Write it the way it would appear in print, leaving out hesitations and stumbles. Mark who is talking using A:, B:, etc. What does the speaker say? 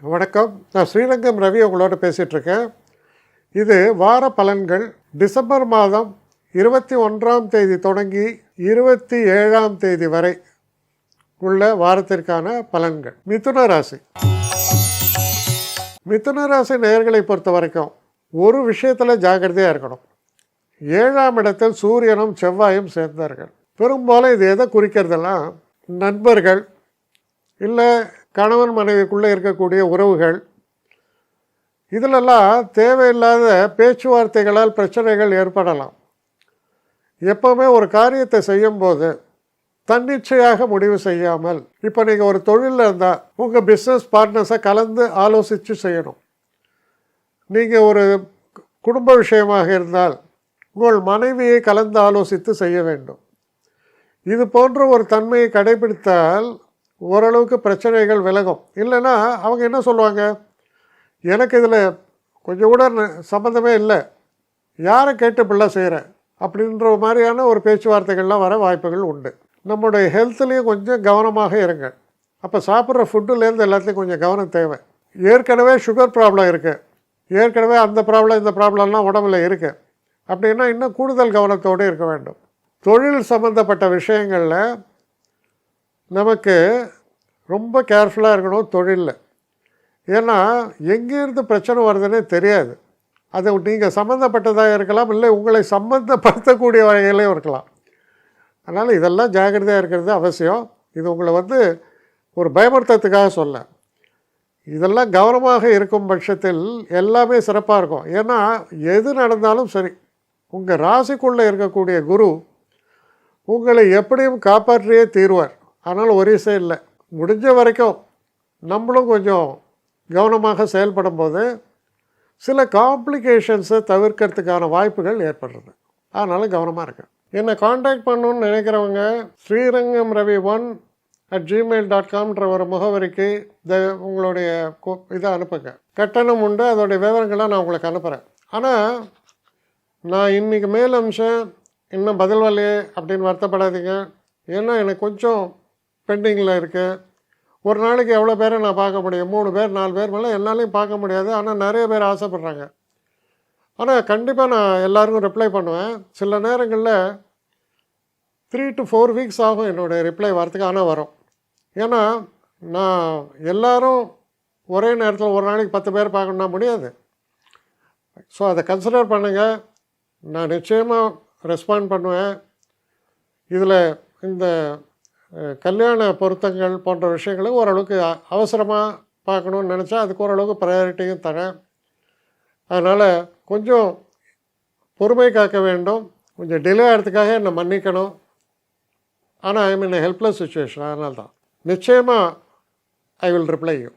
A: வணக்கம். நான் ஸ்ரீரங்கம் ரவி உங்களோட பேசிகிட்ருக்கேன். இது வார பலன்கள். டிசம்பர் மாதம் 21ஆம் தேதி தொடங்கி 27ஆம் தேதி வரை உள்ள வாரத்திற்கான பலன்கள். மிதுன ராசி. மிதுன ராசி நேயர்களை பொறுத்த வரைக்கும் ஒரு விஷயத்தில் ஜாக்கிரதையாக இருக்கணும். 7ஆம் இடத்தில் சூரியனும் செவ்வாயும் சேர்ந்தார்கள். பெரும்பாலும் இது எதை குறிக்கிறதெல்லாம் நண்பர்கள் இல்லை கணவன் மனைவிக்குள்ளே இருக்கக்கூடிய உறவுகள், இதிலெல்லாம் தேவையில்லாத பேச்சுவார்த்தைகளால் பிரச்சனைகள் ஏற்படலாம். எப்போவுமே ஒரு காரியத்தை செய்யும்போது தன்னிச்சையாக முடிவு செய்யாமல், இப்போ நீங்கள் ஒரு தொழிலில் இருந்தால் உங்கள் பிஸ்னஸ் பார்ட்னர்ஸை கலந்து ஆலோசித்து செய்யணும். நீங்கள் ஒரு குடும்ப விஷயமாக இருந்தால் உங்கள் மனைவியை கலந்து ஆலோசித்து செய்ய வேண்டும். இது போன்ற ஒரு தன்மையை கடைபிடித்தால் ஓரளவுக்கு பிரச்சனைகள் விலகும். இல்லைன்னா அவங்க என்ன சொல்லுவாங்க, எனக்கு இதில் கொஞ்சம் கூட சம்மந்தமே இல்லை, யாரை கேட்டு இப்படிலாம் செய்கிறேன் அப்படின்ற மாதிரியான ஒரு பேச்சுவார்த்தைகள்லாம் வர வாய்ப்புகள் உண்டு. நம்முடைய ஹெல்த்லேயும் கொஞ்சம் கவனமாக இருங்க. அப்போ சாப்பிட்ற ஃபுட்டுலேருந்து எல்லாத்துலேயும் கொஞ்சம் கவனம் தேவை. ஏற்கனவே சுகர் ப்ராப்ளம் இருக்குது, ஏற்கனவே அந்த ப்ராப்ளம் இந்த ப்ராப்ளம்லாம் உடம்புல இருக்குது அப்படின்னா இன்னும் கூடுதல் கவனத்தோடு இருக்க வேண்டும். தொழில் சம்மந்தப்பட்ட விஷயங்களில் நமக்கு ரொம்ப கேர்ஃபுல்லாக இருக்கணும் தொழிலில். ஏன்னா எங்கேருந்து பிரச்சனை வருதுன்னே தெரியாது. அது நீங்கள் சம்மந்தப்பட்டதாக இருக்கலாம், இல்லை உங்களை சம்மந்தப்படுத்தக்கூடிய வகையிலையும் இருக்கலாம். அதனால் இதெல்லாம் ஜாக்கிரதையாக இருக்கிறது அவசியம். இது உங்களை ஒரு பயமுறுத்தத்துக்காக சொல்ல. இதெல்லாம் கவனமாக இருக்கும் பட்சத்தில் எல்லாமே சிறப்பாக இருக்கும். ஏன்னா எது நடந்தாலும் சரி, உங்கள் ராசிக்குள்ளே இருக்கக்கூடிய குரு உங்களை எப்படியும் காப்பாற்றியே தீர்வார். அதனால் ஒரே இல்லை. முடிஞ்ச வரைக்கும் நம்மளும் கொஞ்சம் கவனமாக செயல்படும் போது சில காம்ப்ளிகேஷன்ஸை தவிர்க்கிறதுக்கான வாய்ப்புகள் ஏற்படுறது. அதனால் கவனமாக இருக்கேன். என்னை காண்டாக்ட் பண்ணணுன்னு நினைக்கிறவங்க srirangamravi1@gmail.comன்ற ஒரு முகவரிக்கு உங்களுடைய இதை அனுப்புங்க. கட்டணம் உண்டு, அதோடைய விவரங்களை நான் உங்களுக்கு அனுப்புகிறேன். ஆனால் நான் இன்றைக்கி மேல் அம்சம் இன்னும் பதில் வரலையே அப்படின்னு வருத்தப்படாதீங்க. ஏன்னா எனக்கு கொஞ்சம் பெண்டிங்கில் இருக்குது. ஒரு நாளைக்கு எவ்வளோ பேரை நான் பார்க்க முடியும்? 3 பேர் 4 பேர் மேலே என்னாலையும் பார்க்க முடியாது. ஆனால் நிறைய பேர் ஆசைப்பட்றாங்க. ஆனால் கண்டிப்பாக நான் எல்லாருக்கும் ரிப்ளை பண்ணுவேன். சில நேரங்களில் 3 to 4 வீக்ஸ் ஆகும் என்னுடைய ரிப்ளை வரத்துக்கு. ஆனால் வரும். ஏன்னா நான் எல்லோரும் ஒரே நேரத்தில் ஒரு நாளைக்கு 10 பேர் பார்க்கணுன்னா முடியாது. ஸோ அதை கன்சிடர் பண்ணுங்கள். நான் நிச்சயமாக ரெஸ்பாண்ட் பண்ணுவேன். இதில் இந்த கல்யாண பொருத்தங்கள் போன்ற விஷயங்களை ஓரளவுக்கு அவசரமாக பார்க்கணுன்னு நினச்சா அதுக்கு ஓரளவுக்கு ப்ரையாரிட்டியும் தரேன். அதனால் கொஞ்சம் பொறுமை காக்க வேண்டும். கொஞ்சம் டிலே ஆகிறதுக்காக என்னை மன்னிக்கணும். ஆனால் ஐ மீன் ஹெல்ப்லெஸ் சுச்சுவேஷன். அதனால தான் நிச்சயமாக ஐ வில் ரிப்ளை யூ.